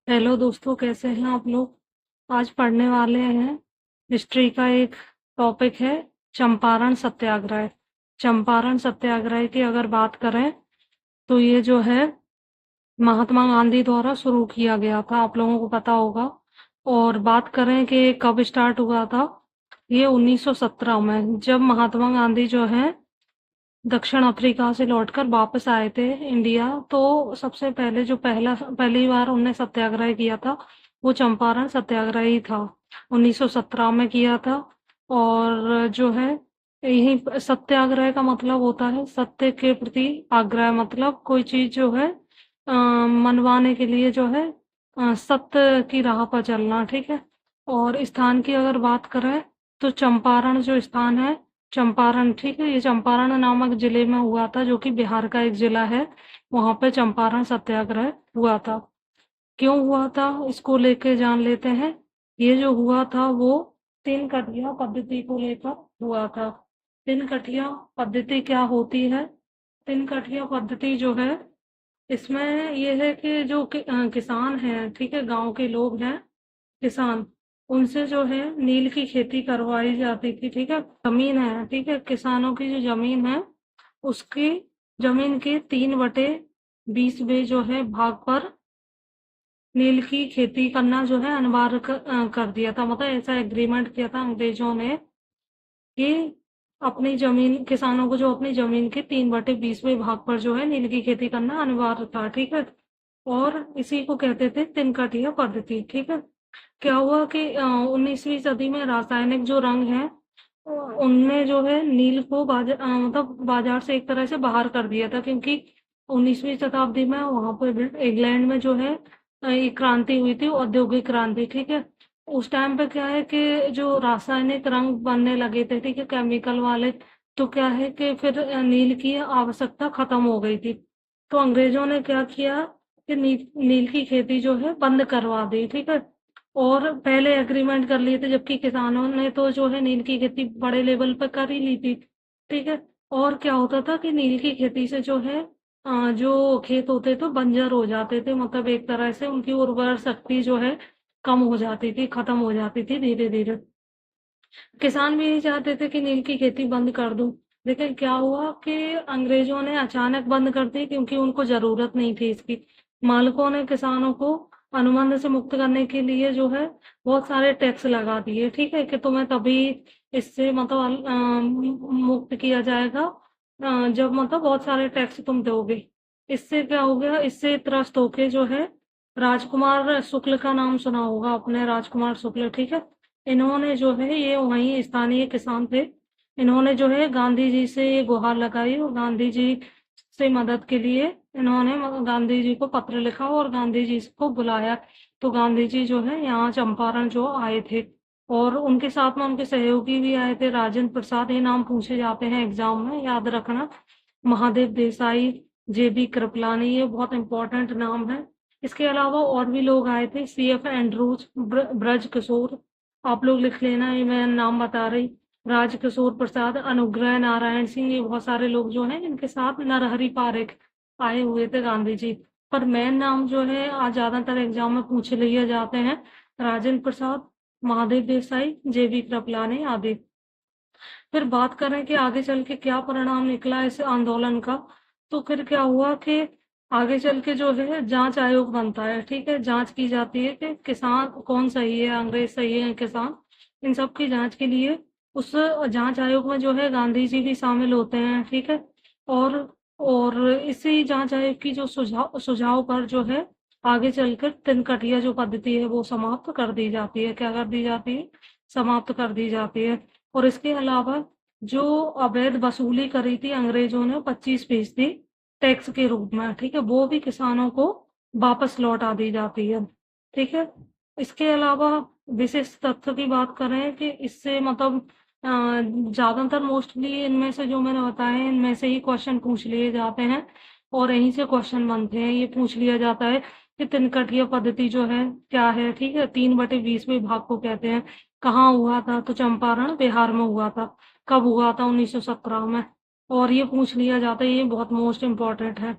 Hello दोस्तों, कैसे हैं आप लोग। आज पढ़ने वाले हैं हिस्ट्री का एक टॉपिक है चंपारण सत्याग्रह। चंपारण सत्याग्रह की अगर बात करें तो ये जो है महात्मा गांधी द्वारा शुरू किया गया था, आप लोगों को पता होगा। और बात करें कि कब स्टार्ट हुआ था, ये 1917 में, जब महात्मा गांधी जो है दक्षिण अफ्रीका से लौटकर वापस आए थे इंडिया। तो सबसे पहले जो पहली बार उन्होंने सत्याग्रह किया था वो चंपारण सत्याग्रह ही था। 1917 में किया था। और जो है यही सत्याग्रह का मतलब होता है सत्य के प्रति आग्रह, मतलब कोई चीज जो है मनवाने के लिए जो है सत्य की राह पर चलना। ठीक है। और स्थान की अगर बात करें तो चंपारण जो स्थान है, चंपारण, ठीक है, ये चंपारण नामक जिले में हुआ था, जो कि बिहार का एक जिला है। वहां पे चंपारण सत्याग्रह हुआ था। क्यों हुआ था इसको लेके जान लेते हैं। ये जो हुआ था वो तीन कठिया पद्धति को लेकर हुआ था। तीन कठिया पद्धति क्या होती है। तीन कठिया पद्धति जो है, इसमें ये है कि जो किसान हैं, ठीक है, गांव के लोग हैं किसान, उनसे जो है नील की खेती करवाई जाती थी। ठीक है, जमीन है, ठीक है, किसानों की जो जमीन है उसकी जमीन के 3/20 जो है भाग पर नील की खेती करना जो है अनिवार्य कर दिया था। मतलब ऐसा एग्रीमेंट किया था अंग्रेजों ने कि अपनी जमीन, किसानों को जो अपनी जमीन के 3/20 भाग पर जो है नील की खेती करना अनिवार्य था। ठीक है। और इसी को कहते थे तिनकटिया पद्धति। ठीक है। क्या हुआ कि 19वीं सदी में रासायनिक जो रंग है उनने जो है नील को मतलब बाजार से एक तरह से बाहर कर दिया था, क्योंकि 19वीं शताब्दी में वहां पर इंग्लैंड में जो है एक क्रांति हुई थी, औद्योगिक क्रांति। ठीक है। उस टाइम पे क्या है कि जो रासायनिक रंग बनने लगे थे, ठीक है, केमिकल वाले, तो क्या है कि फिर नील की आवश्यकता खत्म हो गई थी। तो अंग्रेजों ने क्या किया कि नील की खेती जो है बंद करवा दी। ठीक है। और पहले एग्रीमेंट कर लिए थे, जबकि किसानों ने तो जो है नील की खेती बड़े लेवल पर कर ही ली थी। ठीक है। और क्या होता था कि नील की खेती से जो है जो खेत होते थे बंजर हो जाते थे, मतलब एक तरह से उनकी उर्वर शक्ति जो है कम हो जाती थी, खत्म हो जाती थी धीरे धीरे। किसान भी यही चाहते थे कि नील की खेती बंद कर दूं। लेकिन क्या हुआ कि अंग्रेजों ने अचानक बंद कर दी, क्योंकि उनको जरूरत नहीं थी इसकी। मालिकों ने किसानों को अनुबंध से मुक्त करने के लिए जो है बहुत सारे टैक्स लगा दिए। ठीक है, कि तुम्हें तभी इससे मतलब मुक्त किया जाएगा जब मतलब बहुत सारे टैक्स तुम दोगे। इससे क्या हो गया, इससे त्रस्त होके जो है राजकुमार शुक्ल का नाम सुना होगा आपने, राजकुमार शुक्ल। ठीक है। इन्होंने जो है, ये वहीं स्थानीय किसान थे, इन्होंने जो है गांधी जी से ये गुहार लगाई और गांधी जी से मदद के लिए इन्होंने गांधी जी को पत्र लिखा और गांधी जी को बुलाया। तो गांधी जी जो है यहाँ चंपारण जो आए थे, और उनके साथ में उनके सहयोगी भी आए थे, राजेंद्र प्रसाद, ये नाम पूछे जाते हैं एग्जाम में, याद रखना। महादेव देसाई, जेबी कृपलानी, ये बहुत इंपॉर्टेंट नाम है। इसके अलावा और भी लोग आए थे, CF एंड्रूज, ब्रज किशोर, आप लोग लिख लेना, ये मैं नाम बता रही। राजकिशोर प्रसाद, अनुग्रह नारायण सिंह, ये बहुत सारे लोग जो हैं इनके साथ नरहरि पारेख आए हुए थे गांधी जी। पर मेन नाम जो है आज ज्यादातर एग्जाम में पूछ लिए जाते हैं, राजेंद्र प्रसाद, महादेव देसाई, JB कृपलानी आदि। फिर बात करें कि आगे चल के क्या परिणाम निकला इस आंदोलन का, तो फिर क्या हुआ कि आगे चल के जो है जांच आयोग बनता है। ठीक है, जांच की जाती है कि किसान कौन सही है, अंग्रेज सही है, किसान, इन सब की जांच के लिए उस जांच आयोग में जो है गांधी जी भी शामिल होते हैं। ठीक है। और और इसी जांच आयोग की जो सुझाव सुझाव पर जो है आगे चलकर तिनकटिया जो पद्धति है वो समाप्त कर दी जाती है। क्या कर दी जाती है? समाप्त कर दी जाती है। और इसके अलावा जो अवैध वसूली करी थी अंग्रेजों ने 25% टैक्स के रूप में, ठीक है, वो भी किसानों को वापस लौटा दी जाती है। ठीक है। इसके अलावा विशेष तथ्य की बात करें कि इससे मतलब ज्यादातर मोस्टली इनमें से जो मैंने बताया है इनमें से ही क्वेश्चन पूछ लिए जाते हैं, और यहीं से क्वेश्चन बनते हैं। ये पूछ लिया जाता है कि तिनकटिया पद्धति जो है क्या है। ठीक है, 3/20 भाग को कहते हैं। कहाँ हुआ था? तो चंपारण बिहार में हुआ था। कब हुआ था? 1917 में। और ये पूछ लिया जाता है, ये बहुत मोस्ट इम्पोर्टेंट है।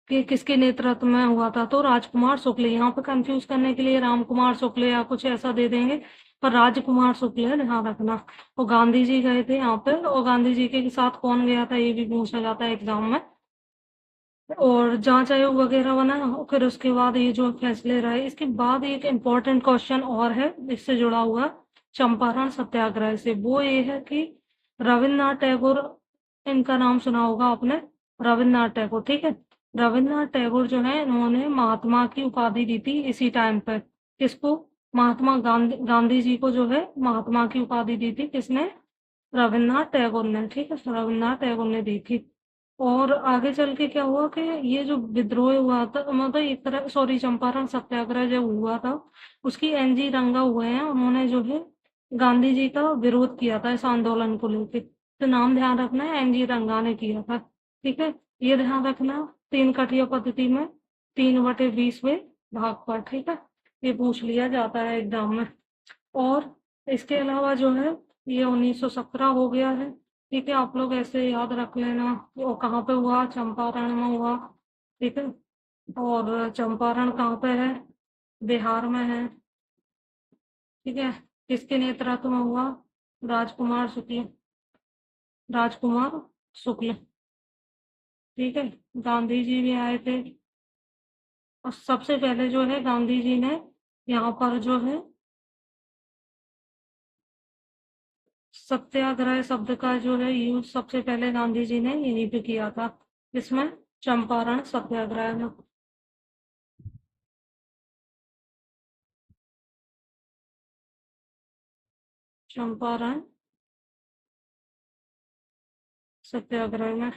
कि किसके नेतृत्व में हुआ था, तो राजकुमार शुक्ल। यहाँ पे कंफ्यूज करने के लिए राम कुमार शुक्ल या कुछ ऐसा दे देंगे, पर राजकुमार शुक्ल है, ध्यान रखना। और गांधी जी गए थे यहाँ पे, और गांधी जी के साथ कौन गया था ये भी पूछा जाता है एग्जाम में। और जांच आयोग वगैरह बना, फिर उसके बाद ये जो फैसले रहे। इसके बाद एक इम्पोर्टेंट क्वेश्चन और है इससे जुड़ा हुआ चंपारण सत्याग्रह से, वो ये है कि रविन्द्रनाथ टैगोर, इनका नाम सुना होगा आपने, रविन्द्रनाथ टैगोर, ठीक है। रविन्द्रनाथ टैगोर जो है, इन्होंने महात्मा की उपाधि दी थी इसी टाइम पे। किसको? महात्मा गांधी जी को जो है महात्मा की उपाधि दी थी, किसने? रविन्द्रनाथ टैगोर ने, ठीक है, रविन्द्रनाथ टैगोर ने दी थी। और आगे चल के क्या हुआ कि ये जो विद्रोह हुआ था, मतलब एक तरह, सॉरी, चंपारण सत्याग्रह जो हुआ था, उसकी एनजी रंगा हुए हैं, उन्होंने जो है गांधी जी का विरोध किया था इस आंदोलन को लेकर। तो नाम ध्यान रखना है, एनजी रंगा ने किया था, ठीक है। ये ध्यान रखना, 3 कटिया पद्धति में 3/20वें भाग पर, ठीक है, ये पूछ लिया जाता है एग्जाम में। और इसके अलावा जो है ये 1917 हो गया है, ठीक है। आप लोग ऐसे याद रख लेना, वो कहाँ पे हुआ? चंपारण में हुआ, ठीक है। और चंपारण कहाँ पे है? बिहार में है, ठीक है। किसके नेतृत्व में हुआ? राजकुमार शुक्ल, राजकुमार शुक्ल, ठीक है। गांधी जी भी आए थे, और सबसे पहले जो है गांधी जी ने यहाँ पर जो है सत्याग्रह शब्द का जो है यूज सबसे पहले गांधी जी ने यहीं पे किया था, इसमें चंपारण सत्याग्रह में। चंपारण सत्याग्रह में।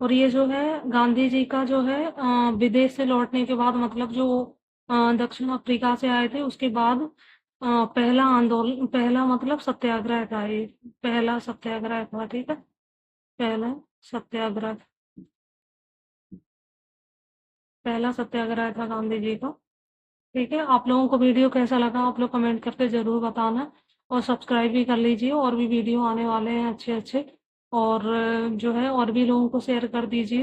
और ये जो है गांधी जी का जो है विदेश से लौटने के बाद, मतलब जो दक्षिण अफ्रीका से आए थे उसके बाद पहला आंदोलन, पहला मतलब सत्याग्रह था ये, पहला सत्याग्रह था, ठीक है। पहला सत्याग्रह, पहला सत्याग्रह था गांधी जी का, ठीक है। आप लोगों को वीडियो कैसा लगा आप लोग कमेंट करके जरूर बताना, और सब्सक्राइब भी कर लीजिए, और भी वीडियो आने वाले हैं अच्छे अच्छे। और जो है और भी लोगों को शेयर कर दीजिए।